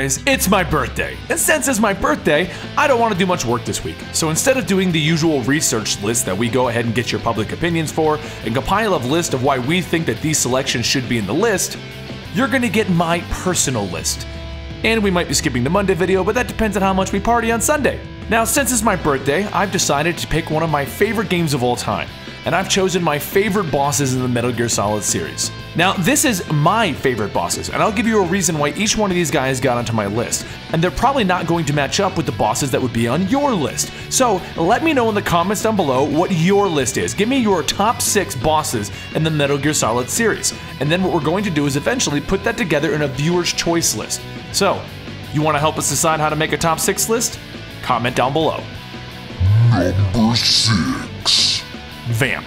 guys, it's my birthday. And since it's my birthday, I don't want to do much work this week. So instead of doing the usual research list that we go ahead and get your public opinions for and compile a list of why we think that these selections should be in the list, you're going to get my personal list. And we might be skipping the Monday video, but that depends on how much we party on Sunday. Now, since it's my birthday, I've decided to pick one of my favorite games of all time. And I've chosen my favorite bosses in the Metal Gear Solid series. Now, this is my favorite bosses, and I'll give you a reason why each one of these guys got onto my list. And they're probably not going to match up with the bosses that would be on your list. So, let me know in the comments down below what your list is. Give me your top 6 bosses in the Metal Gear Solid series. And then what we're going to do is eventually put that together in a viewer's choice list. So, you want to help us decide how to make a top 6 list? Comment down below. Number 6. Vamp.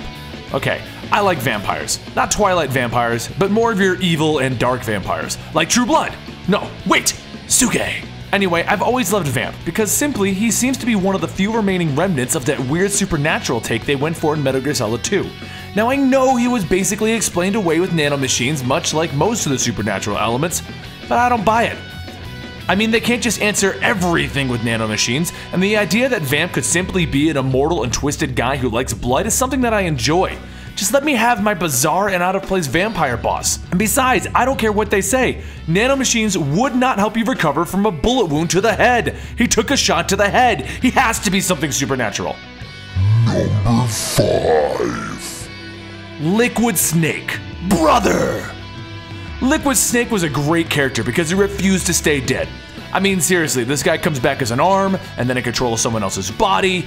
Okay, I like vampires. Not Twilight vampires, but more of your evil and dark vampires. Like True Blood. No, wait! Suge! Anyway, I've always loved Vamp, because simply, he seems to be one of the few remaining remnants of that weird supernatural take they went for in Metal Gear Solid 2. Now I know he was basically explained away with nanomachines, much like most of the supernatural elements, but I don't buy it. I mean, they can't just answer everything with nanomachines, and the idea that Vamp could simply be an immortal and twisted guy who likes blood is something that I enjoy. Just let me have my bizarre and out-of-place vampire boss. And besides, I don't care what they say, nanomachines would not help you recover from a bullet wound to the head. He took a shot to the head. He has to be something supernatural. Number 5. Liquid Snake. Brother! Liquid Snake was a great character because he refused to stay dead. I mean, seriously, this guy comes back as an arm, and then it controls someone else's body.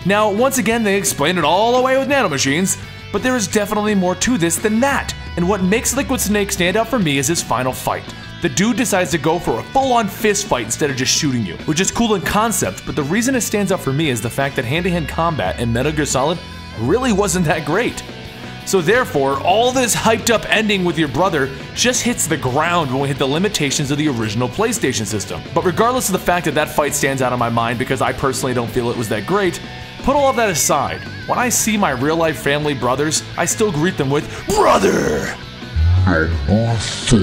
Now, once again, they explain it all away with nanomachines, but there is definitely more to this than that. And what makes Liquid Snake stand out for me is his final fight. The dude decides to go for a full-on fist fight instead of just shooting you, which is cool in concept, but the reason it stands out for me is the fact that hand-to-hand combat in Metal Gear Solid really wasn't that great. So therefore, all this hyped up ending with your brother just hits the ground when we hit the limitations of the original PlayStation system. But regardless of the fact that that fight stands out in my mind because I personally don't feel it was that great, put all of that aside, when I see my real-life family brothers, I still greet them with, BROTHER! Number 4.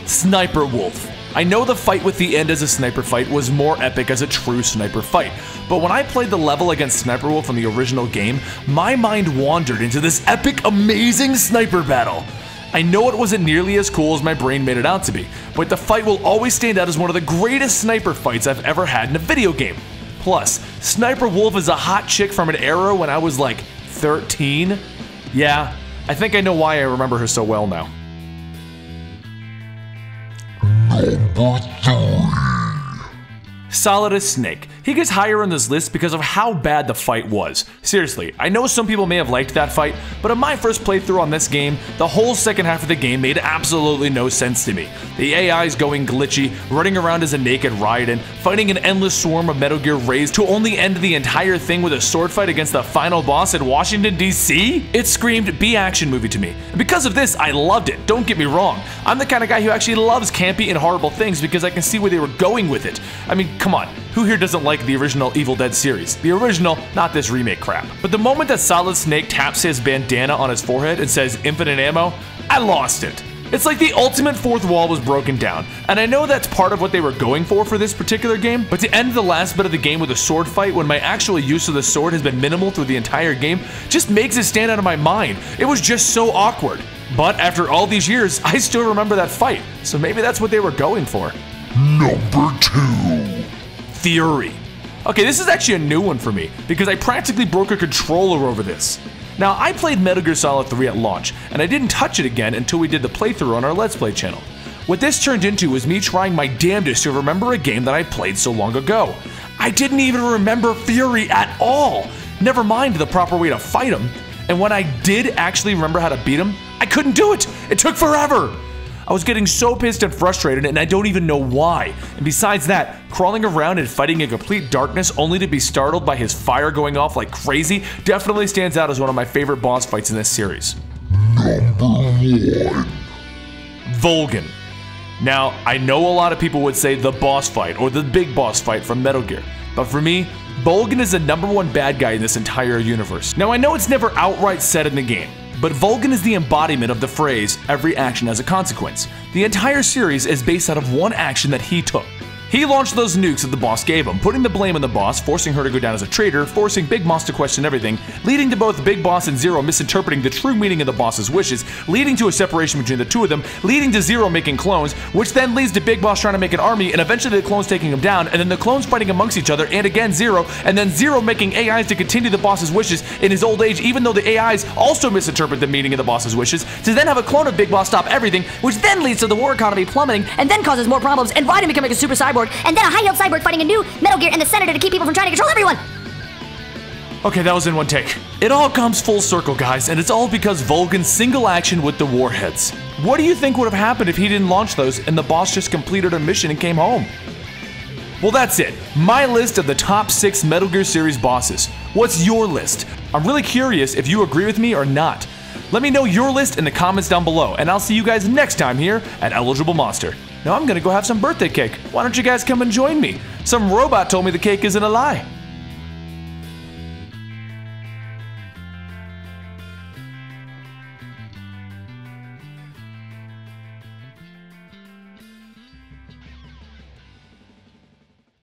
Sniper Wolf. I know the fight with the end as a sniper fight was more epic as a true sniper fight, but when I played the level against Sniper Wolf in the original game, my mind wandered into this epic, amazing sniper battle. I know it wasn't nearly as cool as my brain made it out to be, but the fight will always stand out as one of the greatest sniper fights I've ever had in a video game. Plus, Sniper Wolf is a hot chick from an era when I was like 13. Yeah, I think I know why I remember her so well now. Number 3. Solidus Snake. He gets higher on this list because of how bad the fight was. Seriously, I know some people may have liked that fight, but in my first playthrough on this game, the whole second half of the game made absolutely no sense to me. The AI's going glitchy, running around as a naked Raiden, fighting an endless swarm of Metal Gear Rays to only end the entire thing with a sword fight against the final boss in Washington, D.C.? It screamed B-action movie to me. And because of this, I loved it, don't get me wrong. I'm the kind of guy who actually loves campy and horrible things because I can see where they were going with it. I mean, come on, who here doesn't like the original Evil Dead series? The original, not this remake crap. But the moment that Solid Snake taps his bandana on his forehead and says infinite ammo, I lost it. It's like the ultimate fourth wall was broken down, and I know that's part of what they were going for this particular game, but to end the last bit of the game with a sword fight when my actual use of the sword has been minimal through the entire game just makes it stand out of my mind. It was just so awkward. But after all these years, I still remember that fight, so maybe that's what they were going for. Number 2. Fury. Okay, this is actually a new one for me, because I practically broke a controller over this. Now, I played Metal Gear Solid 3 at launch, and I didn't touch it again until we did the playthrough on our Let's Play channel. What this turned into was me trying my damnedest to remember a game that I played so long ago. I didn't even remember Fury at all, never mind the proper way to fight him. And when I did actually remember how to beat him, I couldn't do it! It took forever! I was getting so pissed and frustrated, and I don't even know why. And besides that, crawling around and fighting in complete darkness only to be startled by his fire going off like crazy definitely stands out as one of my favorite boss fights in this series. Number 1. Volgin. Now, I know a lot of people would say the boss fight or the big boss fight from Metal Gear, but for me, Volgin is the #1 bad guy in this entire universe. Now, I know it's never outright said in the game, but Vulcan is the embodiment of the phrase, every action has a consequence. The entire series is based out of one action that he took. He launched those nukes that the boss gave him, putting the blame on the boss, forcing her to go down as a traitor, forcing Big Boss to question everything, leading to both Big Boss and Zero misinterpreting the true meaning of the boss's wishes, leading to a separation between the two of them, leading to Zero making clones, which then leads to Big Boss trying to make an army, and eventually the clones taking him down, and then the clones fighting amongst each other, and again Zero, and then Zero making AIs to continue the boss's wishes in his old age, even though the AIs also misinterpret the meaning of the boss's wishes, to then have a clone of Big Boss stop everything, which then leads to the war economy plummeting, and then causes more problems, and Raiden becoming a super cyborg, and then a high-heeled cyborg fighting a new Metal Gear and the Senator to keep people from trying to control everyone! Okay, that was in one take. It all comes full circle, guys, and it's all because Vulcan's single action with the warheads. What do you think would have happened if he didn't launch those and the boss just completed a mission and came home? Well, that's it. My list of the top 6 Metal Gear series bosses. What's your list? I'm really curious if you agree with me or not. Let me know your list in the comments down below, and I'll see you guys next time here at Eligible Monster. Now I'm gonna go have some birthday cake. Why don't you guys come and join me? Some robot told me the cake isn't a lie.